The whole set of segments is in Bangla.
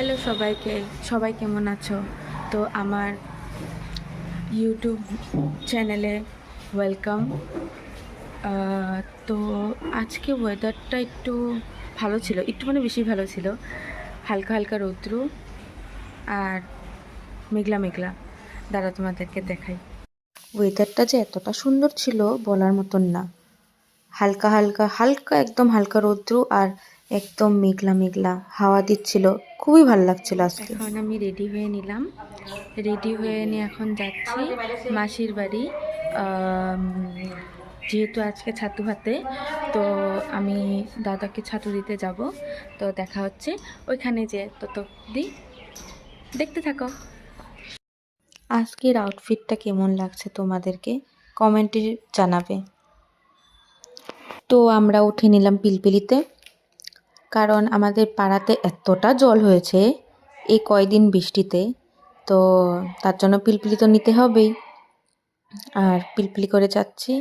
হ্যালো সবাইকে, সবাই কেমন আছো? তো আমার ইউটিউব চ্যানেলে ওয়েলকাম। তো আজকে ওয়েদারটা একটু ভালো ছিল, একটু মানে বেশি ভালো ছিল। হালকা হালকা রৌদ্র আর মেঘলা মেঘলা। দাঁড়া তোমাদেরকে দেখাই। ওয়েদারটা যে এতটা সুন্দর ছিল বলার মতন না। হালকা হালকা হালকা একদম হালকা রৌদ্র আর একদম মেঘলা মেঘলা হাওয়া দিচ্ছিল, খুবই ভালো লাগছিল আজকে। এখন আমি রেডি হয়ে নিলাম, রেডি হয়ে নিয়ে এখন যাচ্ছি মাসির বাড়ি। যেহেতু আজকে ছাতু হাতে, তো আমি দাদাকে ছাতু দিতে যাব। তো দেখা হচ্ছে ওইখানে, যে ততক্ষণ দেখতে থাকো। আজকের আউটফিটটা কেমন লাগছে তোমাদেরকে কমেন্টে জানাবে। তো আমরা উঠে নিলাম পিলপিলিতে, কারণ আমাদের পাড়াতে এতটা জল হয়েছে এই কয়দিন বৃষ্টিতে, তো তার জন্য পিলপিলি তো নিতে হবেই। আর পিলপিলি করে যাচ্ছি।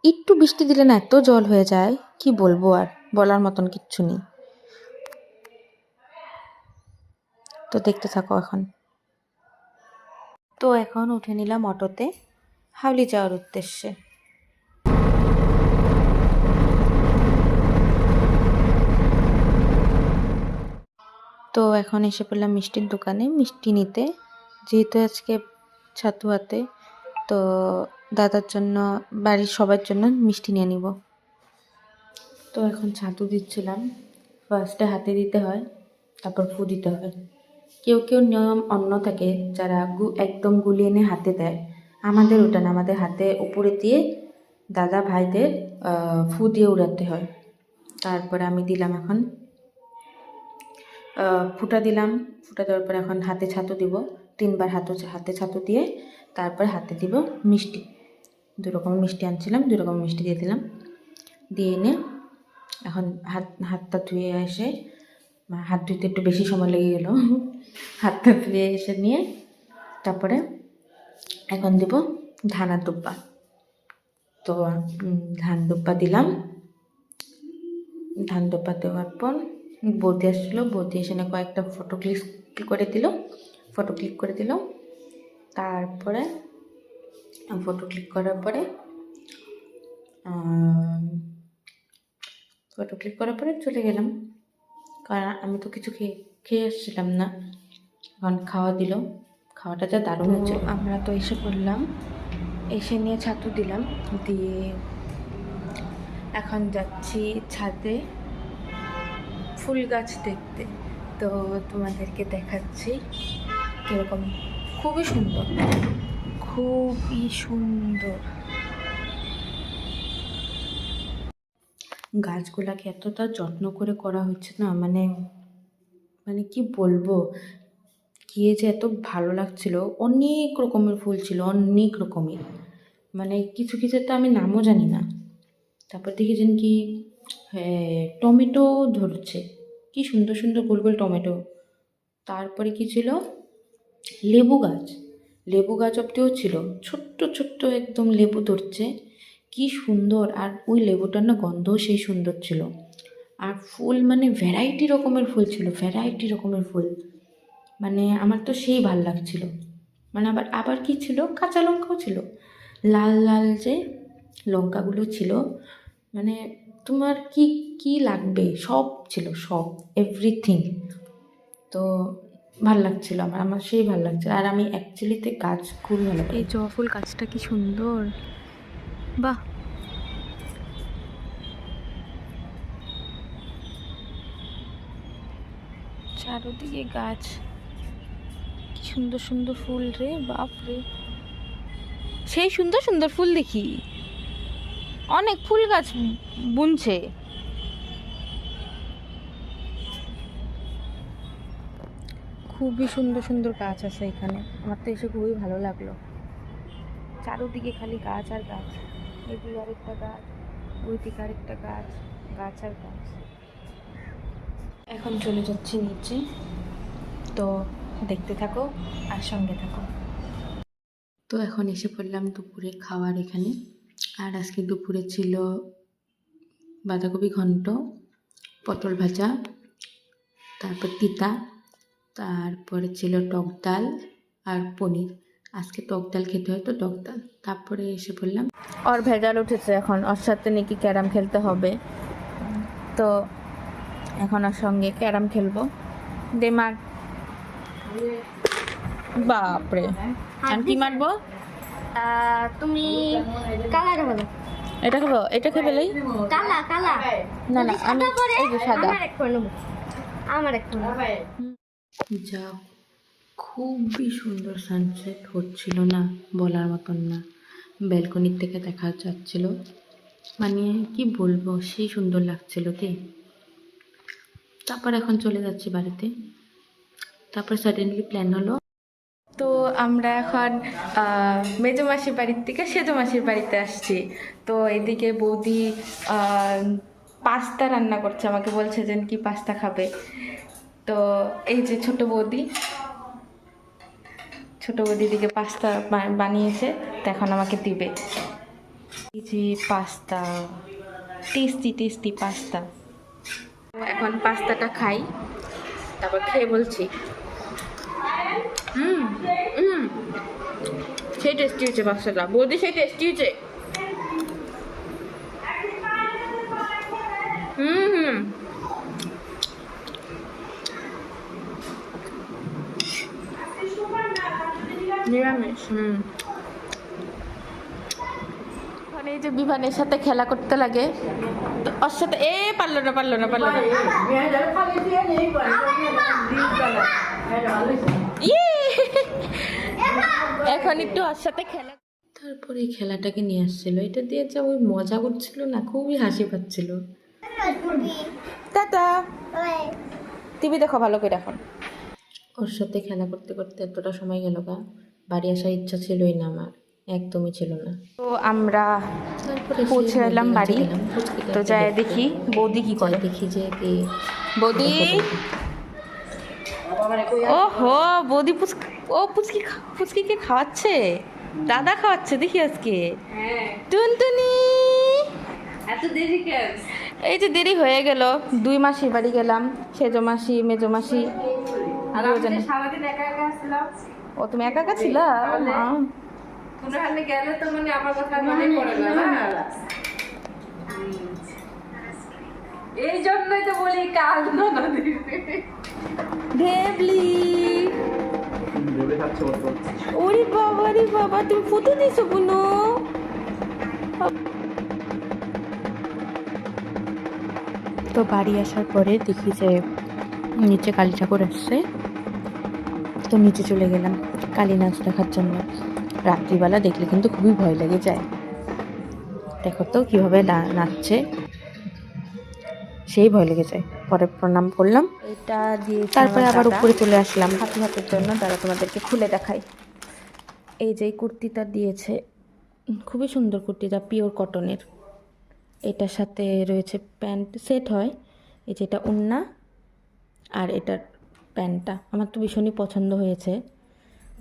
একটু বৃষ্টি দিলে না এত জল হয়ে যায়, কি বলবো, আর বলার মতন কিচ্ছু নেই। তো দেখতে থাকো এখন। তো এখন উঠে নিলাম অটোতে হাওলি যাওয়ার উদ্দেশ্যে। তো এখন এসে পড়লাম মিষ্টির দোকানে মিষ্টি নিতে, যেহেতু আজকে ছাতু হাতে, তো দাদার জন্য, বাড়ির সবার জন্য মিষ্টি নিয়ে নিব। তো এখন ছাতু দিচ্ছিলাম। ফার্স্টে হাতে দিতে হয়, তারপর ফু দিতে হয়। কেউ কেউ নিয়ম অন্য থাকে, যারা একদম গুলিয়ে এনে হাতে দেয়। আমাদের ওটা না, আমাদের হাতে উপরে দিয়ে দাদা ভাইদের ফু দিয়ে উড়াতে হয়। তারপরে আমি দিলাম এখন, ফুটা দিলাম। ফুটা দেওয়ার পর এখন হাতে ছাতু দিব। 3বার হাতে ছাতু দিয়ে তারপর হাতে দিব মিষ্টি। 2 রকমের মিষ্টি আনছিলাম, 2 রকমের মিষ্টি দিয়ে দিলাম। দিয়ে এনে এখন হাতটা ধুয়ে এসে, হাত ধুতে একটু বেশি সময় লেগে গেল, হাতটা ধুয়ে এসে নিয়ে তারপরে এখন দেব ধানের দুব্বা। তো ধান দুব্বা দিলাম। ধান দুব্বা দেওয়ার পর বৌদি আসছিলো, বৌদি এসে কয়েকটা ফটো ক্লিক করে দিল। তারপরে ফটো ক্লিক করার পরে চলে গেলাম, কারণ আমি তো কিছু খেয়ে আসছিলাম না। এখন খাওয়া দিল, খাওয়াটা যা দারুণ হচ্ছে। আমরা তো এসে পড়লাম, এসে নিয়ে ছাতু দিলাম, দিয়ে এখন যাচ্ছি ছাদে ফুল গাছ দেখতে। তো তোমাদেরকে দেখাচ্ছি কীরকম, খুবই সুন্দর, খুবই সুন্দর। গাছগুলাকে এতটা যত্ন করে করা হচ্ছে না, মানে কি বলবো, গিয়ে যে এত ভালো লাগছিল। অনেক রকমের ফুল ছিল, অনেক রকমের, মানে কিছু কিছু তো আমি নামও জানি না। তারপর দেখেছেন কি, হ্যাঁ, টমেটো ধরছে, কি সুন্দর সুন্দর গোল গোল টমেটো। তারপরে কি ছিল, লেবু গাছ অব্দিও ছিল, ছোট্ট ছোট্ট একদম লেবু ধরছে, কি সুন্দর। আর ওই লেবুটার না গন্ধও সেই সুন্দর ছিল। আর ফুল মানে ভ্যারাইটি রকমের ফুল ছিল, ভ্যারাইটি রকমের ফুল, মানে আমার তো সেই ভাল লাগছিল। মানে আবার কি ছিল, কাঁচা লঙ্কাও ছিল, লাল লাল যে লঙ্কাগুলো ছিল, মানে তোমার কি কি লাগবে সব ছিল, সব এভরিথিং। তো ভাল লাগছিল, আমার সেই ভাল লাগছিল। আর আমি অ্যাকচুয়ালিতে গাছ খুবই ভালো পাই। এই জবা ফুল গাছটা কি সুন্দর, বাহ। চারদিকে গাছ, কি সুন্দর সুন্দর ফুল রে, বাপ রে, সেই সুন্দর সুন্দর ফুল দেখি। অনেক ফুল গাছ বুনছে। খুবই সুন্দর সুন্দর গাছ আছে এখানে, আমার তো এসে খুবই ভালো লাগলো। চারদিকে খালি গাছ আর গাছ, এদিকে আরেকটা গাছ, ওইদিকে আরেকটা গাছ, গাছ আর গাছ। এখন চলে যাচ্ছি নিচে, তো দেখতে থাকো আর সঙ্গে থাকো। তো এখন এসে পড়লাম দুপুরে খাওয়ার এখানে। আর আজকে দুপুরে ছিল বাঁধাকপি ঘন্ট, পটল ভাজা, তারপর তিতা, তারপরে ছিল টক ডাল আর পনির। আজকে টক ডাল খেতে হয় তো টক ডাল। তারপরে এসে বললাম ওর ভেজাল উঠেছে, এখন ওর সাথে নাকি ক্যারাম খেলতে হবে, তো এখন ওর সঙ্গে ক্যারাম খেলবো। দে মার। বাপরে, আমি কি মারবো? তুমি কালাটা বলো। এটা খাবো, এটা খেয়ে ফেলেই। কালা কালা না না, আমি এই যে সাদা। আমার এক করে নেবো, আমার এক করে। যা খুবই সুন্দর সানসেট হচ্ছিল না, বলার মতন না। ব্যালকনির থেকে দেখা যাচ্ছিল, মানে কি বলবো, সেই সুন্দর লাগছিল কি। তারপর এখন চলে যাচ্ছি বাড়িতে। তারপর সাডেনলি প্ল্যান হলো, তো আমরা এখন মেজো মাসির বাড়ির থেকে সেজো মাসির বাড়িতে আসছি। তো এদিকে বৌদি পাস্তা রান্না করছে, আমাকে বলছে যে কি পাস্তা খাবে। তো এই যে ছোট বৌদি দিকে পাস্তা বানিয়েছে, তো এখন আমাকে দিবে। এই যে পাস্তা, টেস্টি পাস্তা। এখন পাস্তাটা খাই, তারপর খেয়ে বলছি। সেই টেস্টি হয়েছে পাস্তাটা, বৌদি সেই টেস্টি হয়েছে। নিরামিষ। মানে এই যে বিভানের সাথে খেলা করতে লাগে, তো ওর সাথে পারলো না। এখন একটু ওর সাথে খেলা। তারপরে এই খেলাটাকে নিয়ে আসছিল, এটা দিয়ে যা ওই মজা করছিল না, খুবই হাসি পাচ্ছিল। টাটা, টিভি দেখো ভালো করে। এখন ওর সাথে খেলা করতে করতে এতটা সময় গেল গা, বাড়ি আসার ইচ্ছা ছিলই না আমার, একদমই ছিল না। তো আমরা পৌঁছে এলাম বাড়ি। তো যাই দেখি বৌদি কি করে, দেখি যে কি বৌদি। ওহো, বৌদি পুচকিকে খাওয়াচ্ছে, দাদা খাওয়াচ্ছে দেখি আজকে। টুনটুনি, এত দেরি কেন? এই যে দেরি হয়ে গেল, 2 মাসির বাড়ি গেলাম, সেজো মাসি মেজো মাসি। সারাদিন একা একা আসলাম। ও তুমি একা একা ছিল? কোনোখানে গেলে তো মানে আমার কথা মনে পড়ে না। এই জন্যই তো বলি কাল ভেবলি। ওরে বাবা, তুমি ফুটো দিছো কোনো? তো বাড়ি আসার পরে দেখি যে নিচে কালী ঠাকুর আসছে, তো নিচে চলে গেলাম কালী নাচ দেখার জন্য। রাত্রিবেলা দেখলে কিন্তু খুবই ভয় লেগে যায়। দেখো তো কীভাবে নাচছে, সেই ভয় লেগে যায়। পরে প্রণাম করলাম, এটা দিয়ে তারপরে আবার উপরে চলে আসলাম হাতের জন্য। তারা তোমাদেরকে খুলে দেখাই। এই যে কুর্তিটা দিয়েছে, খুবই সুন্দর কুর্তিটা, পিওর কটনের। এটার সাথে রয়েছে প্যান্ট সেট হয়। এই যে এটা ওড়না, আর এটার প্যান্টটা আমার তো ভীষণই পছন্দ হয়েছে।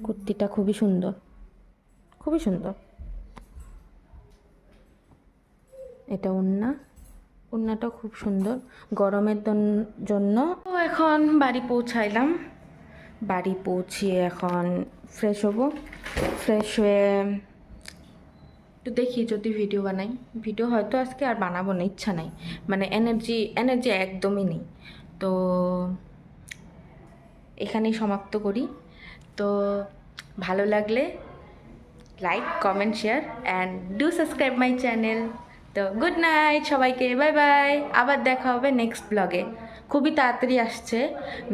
কুর্তিটা খুবই সুন্দর। এটা ওড়নাটাও খুব সুন্দর গরমের জন্য। তো এখন বাড়ি পৌঁছাইলাম, বাড়ি পৌঁছিয়ে এখন ফ্রেশ হব। ফ্রেশ হয়ে তো দেখি যদি ভিডিও বানাই। ভিডিও হয়তো আজকে আর বানাবো না, ইচ্ছা নাই, মানে এনার্জি একদমই নেই। তো এখানেই সমাপ্ত করি। তো ভালো লাগলে like, comment, share and do subscribe my channel. তো গুড নাইট সবাইকে, বাই বাই। আবার দেখা হবে নেক্সট ব্লগে। খুবই তাড়াতাড়ি আসছে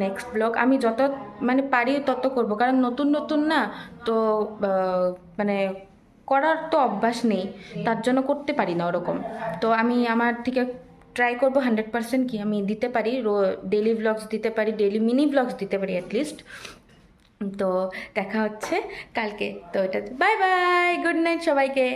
নেক্সট ব্লগ। আমি যত মানে পারি তত করব, কারণ নতুন না তো, মানে করার তো অভ্যাস নেই, তার জন্য করতে পারি না ওরকম। তো আমি আমার থেকে ট্রাই করবো 100% কি আমি দিতে পারি, ডেইলি ব্লগস দিতে পারি, ডেইলি মিনি ব্লগস দিতে পারি অ্যাটলিস্ট। তো দেখা হচ্ছে কালকে। তো এটা বাই বাই, গুড নাইট সবাইকে।